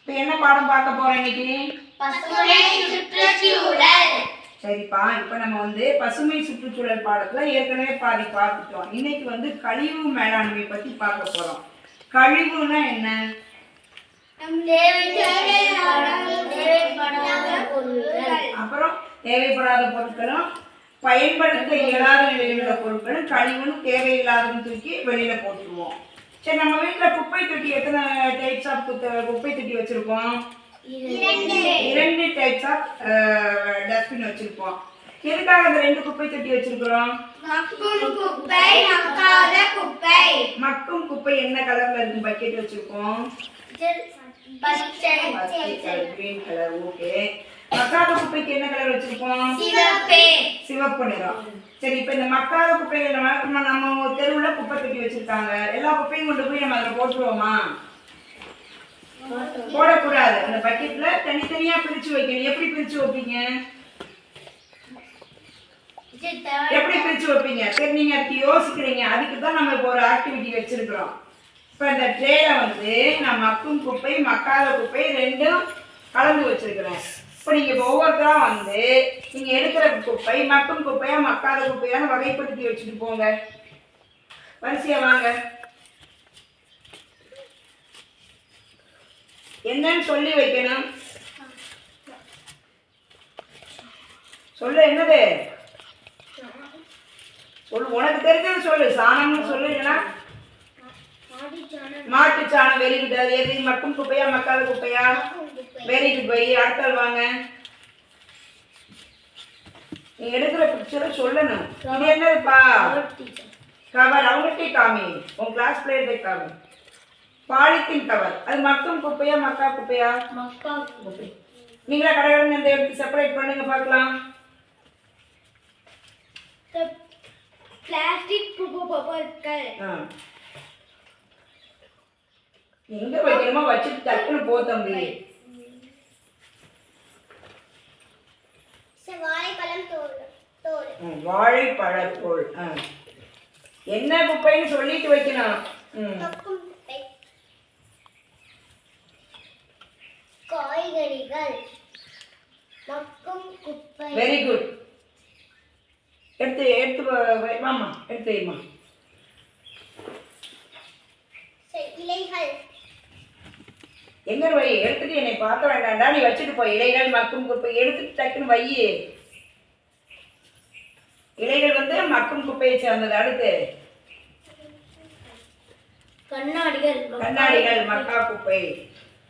இப்போ என்ன பாடம் பார்க்க போறோம் இன்னைக்கு? பசுமை சுற்றுச்சூழல். சரிப்பா, இப்போ நம்ம பசுமை சுற்றுச்சூழல் பாடத்துல ஏற்கனவே பாதி பார்த்துட்டோம். இன்னைக்கு கழிவு மேலாண்மை பத்தி பார்க்க போறோம். கழிவுனா என்ன? அப்புறம் தேவைப்படாத பொருட்களும் பயன்படுத்த இயலாத நிலையில் உள்ள பொருட்களும் கழிவுன்னு தேவையில்லாதன்னு தூக்கி வெளியில போட்டுருவோம். சரி, நம்ம வீட்டுல குப்பை தொட்டி எத்தனை டைப்ஸ் ஆஃப் குப்பை தொட்டி வச்சிருக்கோம்? 2 டைப்ஸ் ஆஃப் டஸ்ட்பின் வச்சிருப்போம். எதுக்காக அந்த 2 குப்பை தொட்டி வச்சிருக்கிறோம்? மக்கும் குப்பை, மக்காத குப்பை. மக்கும் குப்பை என்ன கலர்ல இருக்கு பக்கெட் வச்சிருக்கோம்? பச்சை கிரீன் கலர். ஓகே. மக்காத குப்பைக்கு என்ன கலர் வச்சிருக்கோம்? சிவப்பு நிறம். சரி, இப்ப இந்த மக்காத குப்பைகள் நம்ம தெருவுல குப்பை தொட்டி வச்சிருக்காங்க. எல்லா குப்பையும் கொண்டு போய் நம்ம அதில் போட்டுருவோமா? போடக்கூடாது. அந்த பக்கெட்ல தனித்தனியா பிரிச்சு வைக்கணும். எப்படி பிரிச்சு வைப்பீங்க? எப்படி பிரிச்சு வைப்பீங்க? சரி, நீங்க அதுக்கு யோசிக்கிறீங்க. அதுக்கு தான் நம்ம இப்போ ஒரு ஆக்டிவிட்டி வச்சிருக்கிறோம். இப்போ இந்த ட்ரேல நான் மக்கும் குப்பை மக்காத குப்பை 2ம் கலந்து வச்சிருக்கிறேன். இப்போ நீங்க ஒவ்வொருத்தரா நீங்க எடுக்கிற குப்பை மக்கும் குப்பையா மக்காத குப்பையான வகைப்படுத்தி வச்சுட்டு போங்க. வரிசையா வாங்க. என்னன்னு சொல்லி வைக்கணும். சொல்லு, என்னது சொல்லு, உனக்கு தெரிஞ்சது சொல்லு. சாணம்னு சொல்லுங்கன்னா மாட்டு சாணம். Very good. அது எது? மக்கும் குப்பையா மக்காத குப்பையா? Very good bye. அடுத்தால் வாங்க. நீ எடுக்கிற பிக்சரை சொல்லணும். இது என்னதுப்பா? கவர். அவங்கள்ட்டே காமி, உன் கிளாஸ் பிளேயர்டே காமி. Polythene cover. அது மக்கும் குப்பையா மக்கா குப்பையா? மக்கா குப்பை. நீங்களா கடையில இந்த எடுத்து செப்பரேட் பண்ணுங்க பார்க்கலாம். பிளாஸ்டிக் பொருட்கள் எங்க வைக்கணுமோ வச்சுட்டு டக்குன்னு போ தம்பி. வாழைப்பழத்தோல். என்ன குப்பைன்னு சொல்லிட்டு வைக்கணும். காய்கறிகள். மக்கும் குப்பை. Very good. எடுத்து வாமா, எடுத்து வைமா. இலைகள். எங்க வை? எடுத்துட்டு என்னை பார்க்க வேண்டாம்டா, நீ வச்சுட்டு போய். இலைகள் மக்கும் குப்பை எடுத்துட்டு டக்குன்னு வை. இலைகள் மக்கும் குப்பையை சேர்ந்தது. அடுத்து கண்ணாடிகள். கண்ணாடிகள் மக்கா குப்பை.